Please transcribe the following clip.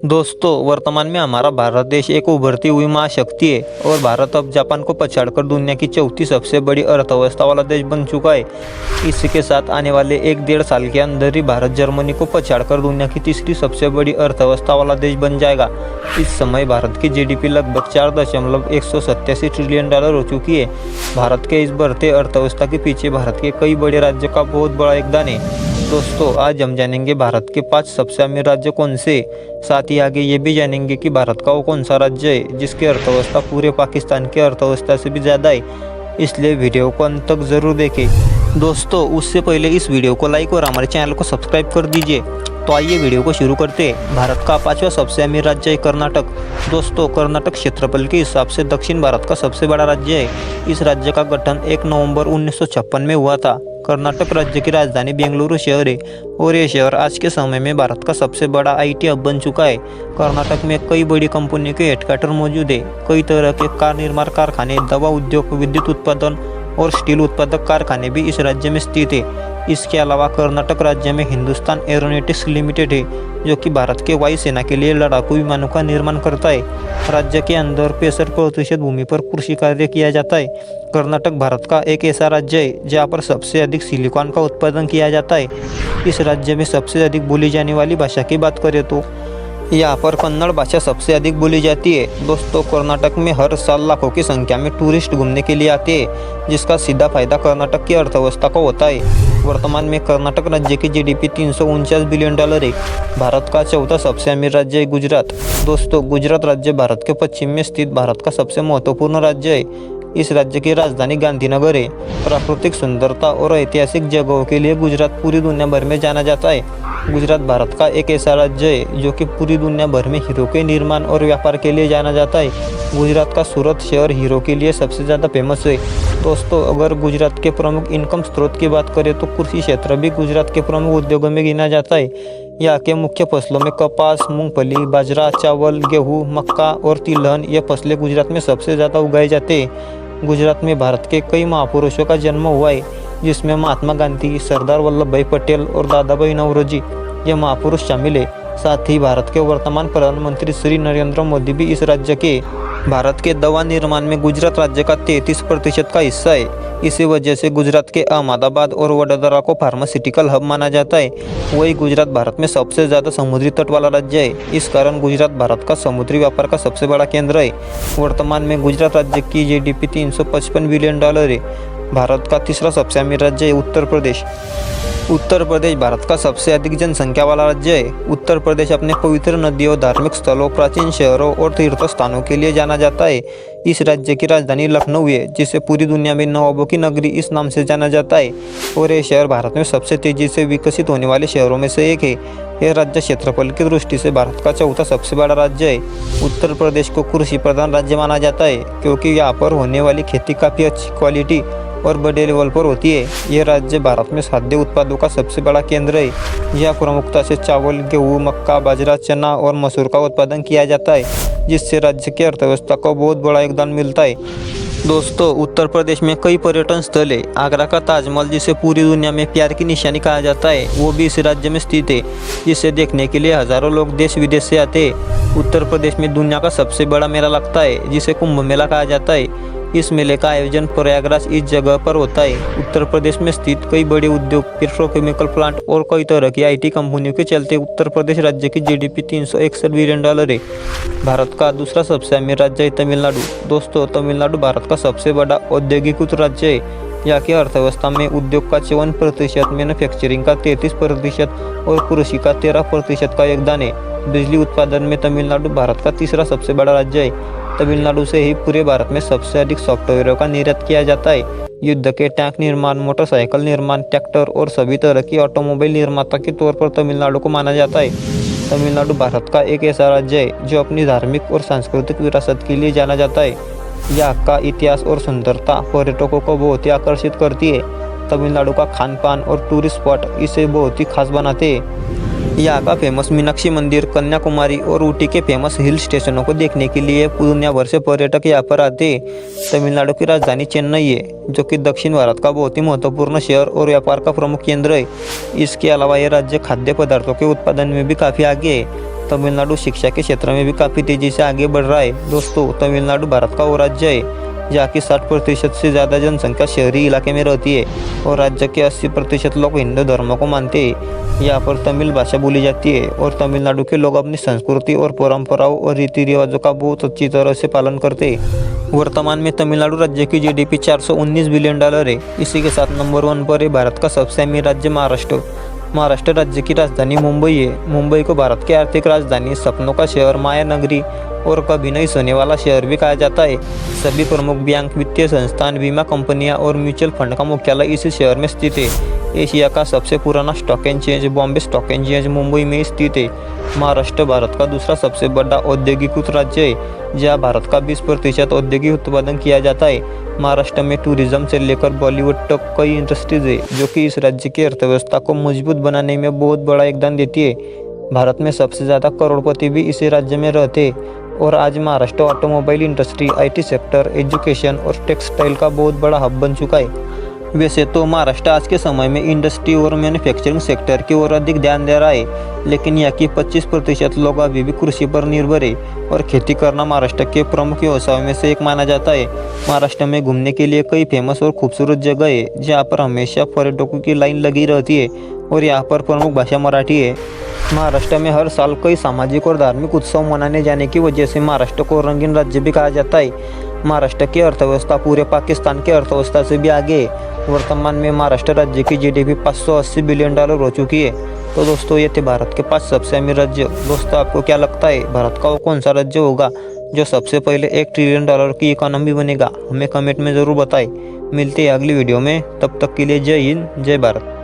दोस्तों, वर्तमान में हमारा भारत देश एक उभरती हुई महाशक्ति है और भारत अब जापान को पछाड़कर दुनिया की चौथी सबसे बड़ी अर्थव्यवस्था वाला देश बन चुका है। इसी के साथ आने वाले 1-1.5 साल के अंदर ही भारत जर्मनी को पछाड़कर दुनिया की तीसरी सबसे बड़ी अर्थव्यवस्था वाला देश बन जाएगा। इस समय भारत की जीडीपी लगभग $4.187 ट्रिलियन हो चुकी है। भारत के इस बढ़ते अर्थव्यवस्था के पीछे भारत के कई बड़े राज्यों का बहुत बड़ा योगदान है। दोस्तों, आज हम जानेंगे भारत के 5 सबसे अमीर राज्य कौन से, साथ ही आगे ये भी जानेंगे कि भारत का वो कौन सा राज्य है जिसकी अर्थव्यवस्था पूरे पाकिस्तान की अर्थव्यवस्था से भी ज़्यादा है। इसलिए वीडियो को अंत तक ज़रूर देखें। दोस्तों, उससे पहले इस वीडियो को लाइक और हमारे चैनल को सब्सक्राइब कर दीजिए। तो आइए वीडियो को शुरू करते हैं। भारत का 5वां सबसे अमीर राज्य है कर्नाटक। दोस्तों, कर्नाटक क्षेत्रफल के हिसाब से दक्षिण भारत का सबसे बड़ा राज्य है। इस राज्य का गठन 1 नवंबर 1956 में हुआ था। कर्नाटक राज्य की राजधानी बेंगलुरु शहर है और ये शहर आज के समय में भारत का सबसे बड़ा आईटी हब बन चुका है। कर्नाटक में कई बड़ी कंपनियों के हेडक्वार्टर मौजूद है। कई तरह के कार निर्माण कारखाने, दवा उद्योग, विद्युत उत्पादन और स्टील उत्पादक कारखाने भी इस राज्य में स्थित है। इसके अलावा कर्नाटक राज्य में हिंदुस्तान एरोनॉटिक्स लिमिटेड है, जो कि भारत के वायुसेना के लिए लड़ाकू विमानों का निर्माण करता है। राज्य के अंदर 65% भूमि पर कृषि कार्य किया जाता है। कर्नाटक भारत का एक ऐसा राज्य है जहाँ पर सबसे अधिक सिलिकॉन का उत्पादन किया जाता है। इस राज्य में सबसे अधिक बोली जाने वाली भाषा की बात करें तो यहाँ पर कन्नड़ भाषा सबसे अधिक बोली जाती है। दोस्तों, कर्नाटक में हर साल लाखों की संख्या में टूरिस्ट घूमने के लिए आते हैं, जिसका सीधा फायदा कर्नाटक की अर्थव्यवस्था को होता है। वर्तमान में कर्नाटक राज्य की जीडीपी $349 बिलियन है। भारत का चौथा सबसे अमीर राज्य है गुजरात। दोस्तों, गुजरात राज्य भारत के पश्चिम में स्थित भारत का सबसे महत्वपूर्ण राज्य है। इस राज्य की राजधानी गांधीनगर है। प्राकृतिक सुंदरता और ऐतिहासिक जगहों के लिए गुजरात पूरी दुनिया भर में जाना जाता है। गुजरात भारत का एक ऐसा राज्य है जो कि पूरी दुनिया भर में हीरो के निर्माण और व्यापार के लिए जाना जाता है। गुजरात का सूरत शहर हीरो के लिए सबसे ज़्यादा फेमस है। दोस्तों, अगर गुजरात के प्रमुख इनकम स्रोत की बात करें तो कृषि क्षेत्र भी गुजरात के प्रमुख उद्योगों में गिना जाता है। यहाँ के मुख्य फसलों में कपास, मूंगफली, बाजरा, चावल, गेहूँ, मक्का और तिलहन ये फसलें गुजरात में सबसे ज़्यादा उगाए जाते हैं। गुजरात में भारत के कई महापुरुषों का जन्म हुआ है, जिसमें महात्मा गांधी, सरदार वल्लभ भाई पटेल और दादाभाई नौरोजी ये महापुरुष शामिल है। साथ ही भारत के वर्तमान प्रधानमंत्री श्री नरेंद्र मोदी भी इस राज्य के। भारत के दवा निर्माण में गुजरात राज्य का 33% का हिस्सा है। इसी वजह से गुजरात के अहमदाबाद और वडोदरा को फार्मास्यूटिकल हब माना जाता है। वही गुजरात भारत में सबसे ज़्यादा समुद्री तट वाला राज्य है। इस कारण गुजरात भारत का समुद्री व्यापार का सबसे बड़ा केंद्र है। वर्तमान में गुजरात राज्य की जीडीपी $355 बिलियन है। भारत का तीसरा सबसे अमीर राज्य है उत्तर प्रदेश। उत्तर प्रदेश भारत का सबसे अधिक जनसंख्या वाला राज्य है। उत्तर प्रदेश अपने पवित्र नदियों, धार्मिक स्थलों, प्राचीन शहरों और तीर्थ स्थानों के लिए जाना जाता है। इस राज्य की राजधानी लखनऊ है, जिसे पूरी दुनिया में नवाबों की नगरी इस नाम से जाना जाता है और यह शहर भारत में सबसे तेजी से विकसित होने वाले शहरों में से एक है। यह राज्य क्षेत्रफल की दृष्टि से भारत का चौथा सबसे बड़ा राज्य है। उत्तर प्रदेश को कृषि प्रधान राज्य माना जाता है, क्योंकि यहाँ पर होने वाली खेती काफ़ी अच्छी क्वालिटी और बड़े लेवल पर होती है। यह राज्य भारत में खाद्य उत्पादों का सबसे बड़ा केंद्र है। यह प्रमुखता से चावल, गेहूँ, मक्का, बाजरा, चना और मसूर का उत्पादन किया जाता है, जिससे राज्य की अर्थव्यवस्था को बहुत बड़ा योगदान मिलता है। दोस्तों, उत्तर प्रदेश में कई पर्यटन स्थल है। आगरा का ताजमहल, जिसे पूरी दुनिया में प्यार की निशानी कहा जाता है, वो भी इस राज्य में स्थित है, जिसे देखने के लिए हजारों लोग देश विदेश से आते हैं। उत्तर प्रदेश में दुनिया का सबसे बड़ा मेला लगता है, जिसे कुंभ मेला कहा जाता है। इस मेले का आयोजन प्रयागराज इस जगह पर होता है। उत्तर प्रदेश में स्थित कई बड़े उद्योग, पेट्रोकेमिकल प्लांट और कई तरह की आईटी कंपनियों के चलते उत्तर प्रदेश राज्य की जीडीपी $361 बिलियन है। भारत का दूसरा सबसे अमीर राज्य है तमिलनाडु। दोस्तों, तमिलनाडु भारत का सबसे बड़ा औद्योगिक राज्य है। यहाँ की अर्थव्यवस्था में उद्योग का 54%, मैन्युफैक्चरिंग का 33% और कृषि का 13% का योगदान है। बिजली उत्पादन में तमिलनाडु भारत का तीसरा सबसे बड़ा राज्य है। तमिलनाडु से ही पूरे भारत में सबसे अधिक सॉफ्टवेयरों का निर्यात किया जाता है। युद्ध के टैंक निर्माण, मोटरसाइकिल निर्माण, ट्रैक्टर और सभी तरह की ऑटोमोबाइल निर्माता के तौर पर तमिलनाडु को माना जाता है। तमिलनाडु भारत का एक ऐसा राज्य है जो अपनी धार्मिक और सांस्कृतिक विरासत के लिए जाना जाता है। यहाँ का इतिहास और सुंदरता पर्यटकों को बहुत ही आकर्षित करती है। तमिलनाडु का खान पान और टूरिस्ट स्पॉट इसे बहुत ही खास बनाते हैं। यहाँ का फेमस मीनाक्षी मंदिर, कन्याकुमारी और ऊटी के फेमस हिल स्टेशनों को देखने के लिए दुनिया भर से पर्यटक यहाँ पर आते हैं। तमिलनाडु की राजधानी चेन्नई है, जो कि दक्षिण भारत का बहुत ही महत्वपूर्ण शहर और व्यापार का प्रमुख केंद्र है। इसके अलावा यह राज्य खाद्य पदार्थों के उत्पादन में भी काफ़ी आगे है। तमिलनाडु शिक्षा के क्षेत्र में भी काफ़ी तेज़ी से आगे बढ़ रहा है। दोस्तों, तमिलनाडु भारत का वो राज्य है जहाँ की 60% से ज़्यादा जनसंख्या शहरी इलाके में रहती है और राज्य के 80% लोग हिंदू धर्म को मानते हैं। यहाँ पर तमिल भाषा बोली जाती है और तमिलनाडु के लोग अपनी संस्कृति और परंपराओं और रीति रिवाजों का बहुत अच्छी तरह से पालन करते हैं। वर्तमान में तमिलनाडु राज्य की जीडीपी $419 बिलियन है। इसी के साथ नंबर 1 पर है भारत का सबसे अमीर राज्य महाराष्ट्र। महाराष्ट्र राज्य की राजधानी मुंबई है। मुंबई को भारत की आर्थिक राजधानी, सपनों का शहर, माया नगरी और कभी नहीं सोने वाला शहर भी कहा जाता है। सभी प्रमुख बैंक, वित्तीय संस्थान, बीमा कंपनियां और म्यूचुअल फंड का मुख्यालय इसी शहर में स्थित है। एशिया का सबसे पुराना stock exchange Bombay stock exchange Mumbai में स्थित है। महाराष्ट्र भारत का दूसरा सबसे बड़ा औद्योगिकृत राज्य है, जहाँ भारत का 20% औद्योगिक उत्पादन किया जाता है। महाराष्ट्र में टूरिज्म से लेकर बॉलीवुड तक कई इंडस्ट्रीज है, जो कि इस राज्य की अर्थव्यवस्था को मजबूत बनाने में बहुत बड़ा योगदान देती है। भारत में सबसे ज़्यादा करोड़पति भी इसी राज्य में रहते हैं और आज Maharashtra automobile industry, IT sector, education और टेक्सटाइल का बहुत बड़ा हब बन चुका है। वैसे तो महाराष्ट्र आज के समय में इंडस्ट्री और मैन्युफैक्चरिंग सेक्टर की ओर अधिक ध्यान दे रहा है, लेकिन यहाँ की 25% लोग अभी भी कृषि पर निर्भर है और खेती करना महाराष्ट्र के प्रमुख व्यवसायों में से एक माना जाता है। महाराष्ट्र में घूमने के लिए कई फेमस और खूबसूरत जगह है, जहाँ पर हमेशा पर्यटकों की लाइन लगी रहती है और यहाँ पर प्रमुख भाषा मराठी है। महाराष्ट्र में हर साल कई सामाजिक और धार्मिक उत्सव मनाने जाने की वजह से महाराष्ट्र को रंगीन राज्य भी कहा जाता है। महाराष्ट्र की अर्थव्यवस्था पूरे पाकिस्तान की अर्थव्यवस्था से भी आगे है। वर्तमान में महाराष्ट्र राज्य की जीडीपी $580 बिलियन हो चुकी है। तो दोस्तों, ये थे भारत के 5 सबसे अमीर राज्य। दोस्तों, आपको क्या लगता है भारत का वो कौन सा राज्य होगा जो सबसे पहले $1 ट्रिलियन की इकोनॉमी बनेगा? हमें कमेंट में ज़रूर बताएं। मिलते हैं अगली वीडियो में, तब तक के लिए जय हिंद, जय भारत।